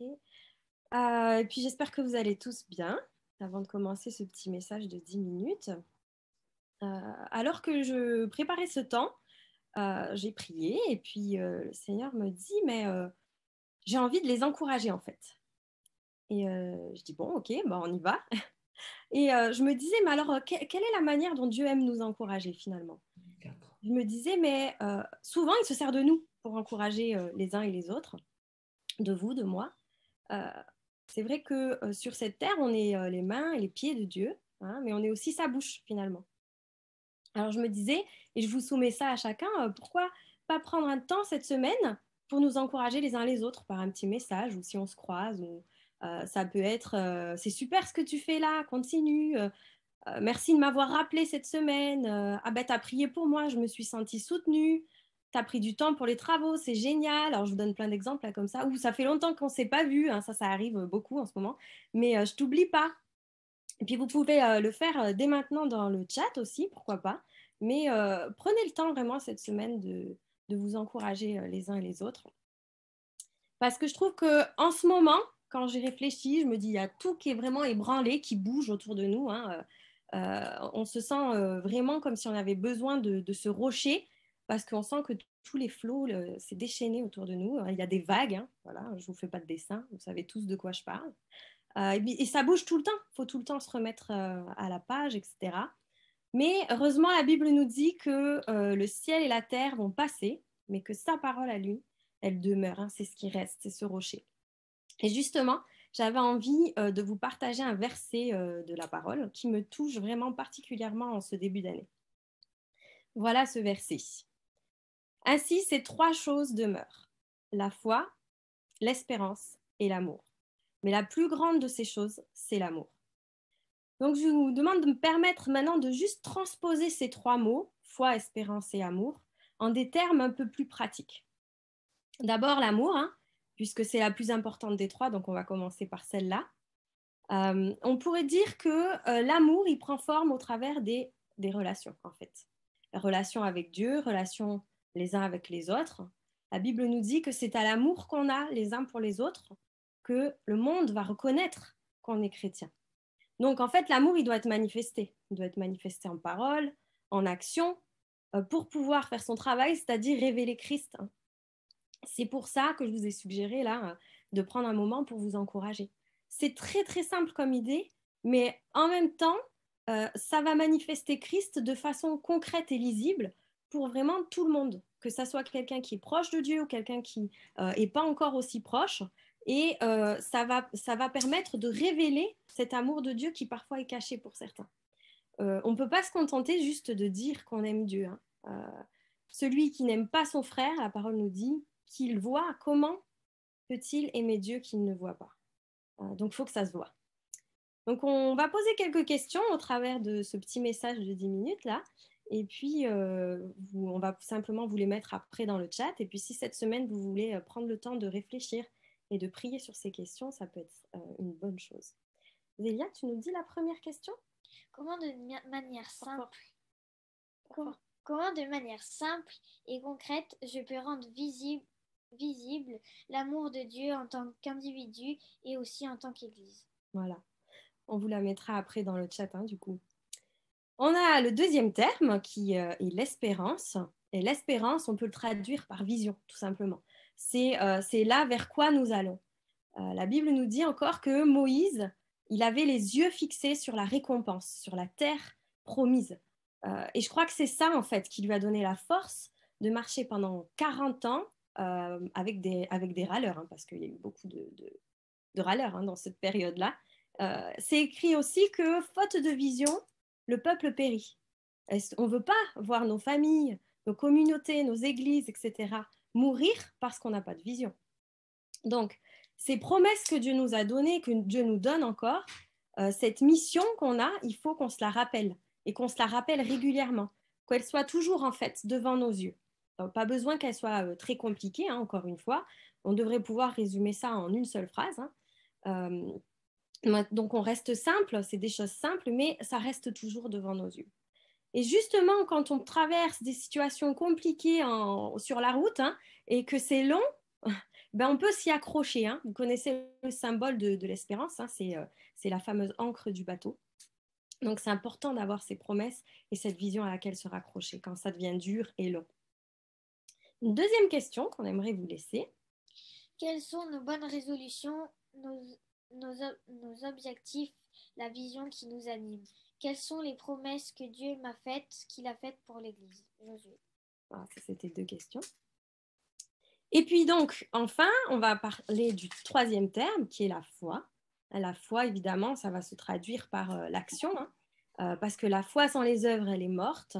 Ok. Et puis j'espère que vous allez tous bien. Avant de commencer ce petit message de 10 minutes, alors que je préparais ce temps, j'ai prié et puis le Seigneur me dit, mais j'ai envie de les encourager en fait. Et je dis, bon, ok, bah, on y va. Et je me disais, mais alors, quelle est la manière dont Dieu aime nous encourager finalement? Je me disais, mais souvent, il se sert de nous pour encourager les uns et les autres, de vous, de moi. Euh, c'est vrai que sur cette terre, on est les mains et les pieds de Dieu, hein, mais on est aussi sa bouche finalement. Alors je me disais, et je vous soumets ça à chacun, pourquoi pas prendre un temps cette semaine pour nous encourager les uns les autres par un petit message ou si on se croise, ou ça peut être c'est super ce que tu fais là, continue, merci de m'avoir rappelé cette semaine, ah ben t'as prié pour moi, je me suis sentie soutenue, t'as pris du temps pour les travaux, c'est génial. Alors je vous donne plein d'exemples là, comme ça, ou ça fait longtemps qu'on ne s'est pas vu, hein, ça arrive beaucoup en ce moment, mais je t'oublie pas. Et puis vous pouvez le faire dès maintenant dans le chat aussi, pourquoi pas. Mais prenez le temps vraiment cette semaine de vous encourager les uns et les autres. Parce que je trouve que en ce moment, quand j'y réfléchis, je me dis, il y a tout qui est vraiment ébranlé, qui bouge autour de nous, hein. On se sent vraiment comme si on avait besoin de se rocher, parce qu'on sent que tous les flots s'est déchaîné autour de nous. Il y a des vagues, hein, voilà, je ne vous fais pas de dessin, vous savez tous de quoi je parle. Et ça bouge tout le temps, il faut tout le temps se remettre à la page, etc. Mais heureusement, la Bible nous dit que le ciel et la terre vont passer, mais que sa parole à lui, elle demeure, hein, c'est ce qui reste, c'est ce rocher. Et justement, j'avais envie de vous partager un verset de la parole qui me touche vraiment particulièrement en ce début d'année. Voilà ce verset. Ainsi, ces trois choses demeurent, la foi, l'espérance et l'amour. Mais la plus grande de ces choses, c'est l'amour. Donc, je vous demande de me permettre maintenant de juste transposer ces trois mots, foi, espérance et amour, en des termes un peu plus pratiques. D'abord, l'amour, hein, puisque c'est la plus importante des trois, donc on va commencer par celle-là. On pourrait dire que l'amour, il prend forme au travers des relations, en fait. La relation avec Dieu, relation les uns avec les autres. La Bible nous dit que c'est à l'amour qu'on a les uns pour les autres que le monde va reconnaître qu'on est chrétien. Donc, en fait, l'amour, il doit être manifesté. Il doit être manifesté en parole, en action, pour pouvoir faire son travail, c'est-à-dire révéler Christ, hein. C'est pour ça que je vous ai suggéré, là, de prendre un moment pour vous encourager. C'est très, très simple comme idée, mais en même temps, ça va manifester Christ de façon concrète et lisible pour vraiment tout le monde, que ça soit quelqu'un qui est proche de Dieu ou quelqu'un qui n'est pas encore aussi proche. Et ça va permettre de révéler cet amour de Dieu qui parfois est caché pour certains. On ne peut pas se contenter juste de dire qu'on aime Dieu, hein. Celui qui n'aime pas son frère, la parole nous dit qu'il voit, comment peut-il aimer Dieu qu'il ne voit pas? Donc, il faut que ça se voit. Donc, on va poser quelques questions au travers de ce petit message de 10 minutes là. Et puis, on va simplement vous les mettre après dans le chat. Et puis, si cette semaine, vous voulez prendre le temps de réfléchir et de prier sur ces questions, ça peut être une bonne chose. Zélia, tu nous dis la première question? Comment de manière simple, comment de manière simple et concrète je peux rendre visible l'amour de Dieu en tant qu'individu et aussi en tant qu'Église? Voilà. On vous la mettra après dans le chat, hein, du coup. On a le deuxième terme qui est l'espérance. Et l'espérance, on peut le traduire par vision, tout simplement. C'est là vers quoi nous allons. La Bible nous dit encore que Moïse, il avait les yeux fixés sur la récompense, sur la terre promise. Et je crois que c'est ça, en fait, qui lui a donné la force de marcher pendant 40 ans avec des râleurs, hein, parce qu'il y a eu beaucoup de râleurs, hein, dans cette période-là. C'est écrit aussi que, faute de vision, le peuple périt. On ne veut pas voir nos familles, nos communautés, nos églises, etc., mourir parce qu'on n'a pas de vision. Donc, ces promesses que Dieu nous a données, que Dieu nous donne encore, cette mission qu'on a, il faut qu'on se la rappelle et qu'on se la rappelle régulièrement, qu'elle soit toujours en fait devant nos yeux. Donc, pas besoin qu'elle soit très compliquée, hein, encore une fois. On devrait pouvoir résumer ça en une seule phrase, hein. Donc, on reste simple, c'est des choses simples, mais ça reste toujours devant nos yeux. Et justement, quand on traverse des situations compliquées sur la route, hein, et que c'est long, on peut s'y accrocher. Hein. Vous connaissez le symbole de l'espérance, hein, c'est la fameuse ancre du bateau. Donc, c'est important d'avoir ces promesses et cette vision à laquelle se raccrocher quand ça devient dur et long. Une deuxième question qu'on aimerait vous laisser. Quelles sont nos bonnes résolutions, nos objectifs, la vision qui nous anime? Quelles sont les promesses que Dieu m'a faites, qu'il a faites pour l'Église? Josué. Voilà, ça, c'était 2 questions. Et puis donc, enfin, on va parler du troisième terme qui est la foi. La foi, évidemment, ça va se traduire par l'action, hein, parce que la foi sans les œuvres, elle est morte.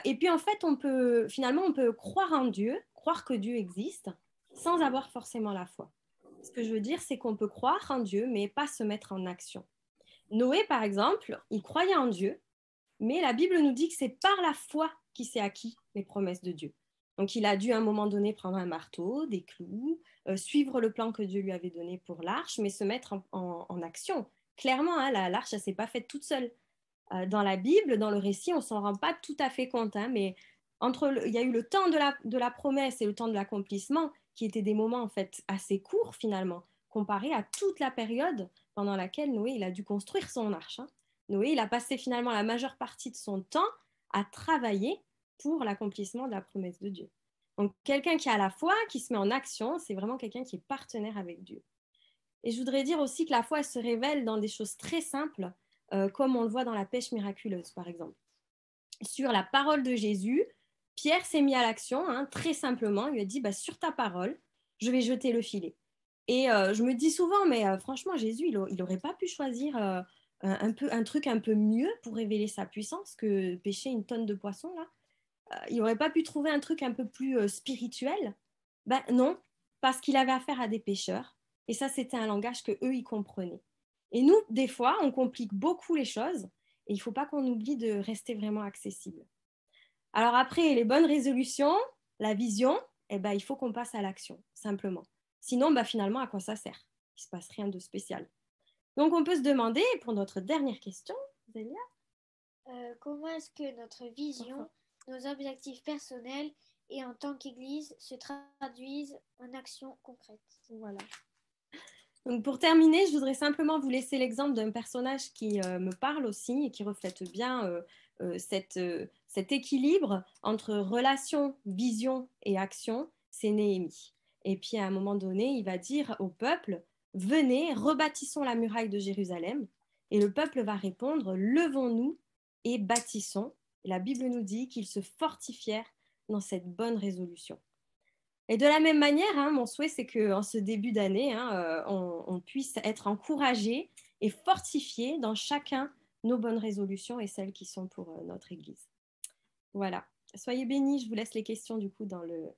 Et puis en fait, on peut croire en Dieu, croire que Dieu existe, sans avoir forcément la foi. Ce que je veux dire, c'est qu'on peut croire en Dieu, mais pas se mettre en action. Noé, par exemple, il croyait en Dieu, mais la Bible nous dit que c'est par la foi qu'il s'est acquis les promesses de Dieu. Donc il a dû à un moment donné prendre un marteau, des clous, suivre le plan que Dieu lui avait donné pour l'arche, mais se mettre en action. Clairement, hein, l'arche, elle ne s'est pas faite toute seule. Dans la Bible, dans le récit, on ne s'en rend pas tout à fait compte, hein, mais il y a eu le temps de la promesse et le temps de l'accomplissement, qui étaient des moments en fait assez courts finalement, comparé à toute la période pendant laquelle Noé il a dû construire son arche. Hein. Noé, il a passé finalement la majeure partie de son temps à travailler pour l'accomplissement de la promesse de Dieu. Donc quelqu'un qui a la foi, qui se met en action, c'est vraiment quelqu'un qui est partenaire avec Dieu. Et je voudrais dire aussi que la foi elle se révèle dans des choses très simples, comme on le voit dans la pêche miraculeuse, par exemple. Sur la parole de Jésus, Pierre s'est mis à l'action, hein, très simplement. Il lui a dit, sur ta parole, je vais jeter le filet. Et je me dis souvent, mais franchement, Jésus, il n'aurait pas pu choisir un truc un peu mieux pour révéler sa puissance que pêcher une tonne de poissons, là. Il n'aurait pas pu trouver un truc un peu plus spirituel. Non, parce qu'il avait affaire à des pêcheurs. Et ça, c'était un langage que eux, ils comprenaient. Et nous, des fois, on complique beaucoup les choses et il ne faut pas qu'on oublie de rester vraiment accessible. Alors après, les bonnes résolutions, la vision, il faut qu'on passe à l'action, simplement. Sinon, finalement, à quoi ça sert? Il ne se passe rien de spécial. Donc, on peut se demander, pour notre dernière question, Zélia, comment est-ce que notre vision, nos objectifs personnels et en tant qu'Église se traduisent en actions concrètes? Voilà. Donc pour terminer, je voudrais simplement vous laisser l'exemple d'un personnage qui me parle aussi et qui reflète bien cet équilibre entre relation, vision et action, c'est Néhémie. Et puis à un moment donné, il va dire au peuple, venez, rebâtissons la muraille de Jérusalem. Et le peuple va répondre, levons-nous et bâtissons. Et la Bible nous dit qu'ils se fortifièrent dans cette bonne résolution. Et de la même manière, hein, mon souhait, c'est qu'en ce début d'année, hein, on puisse être encouragés et fortifiés dans chacun nos bonnes résolutions et celles qui sont pour notre Église. Voilà. Soyez bénis. Je vous laisse les questions du coup dans le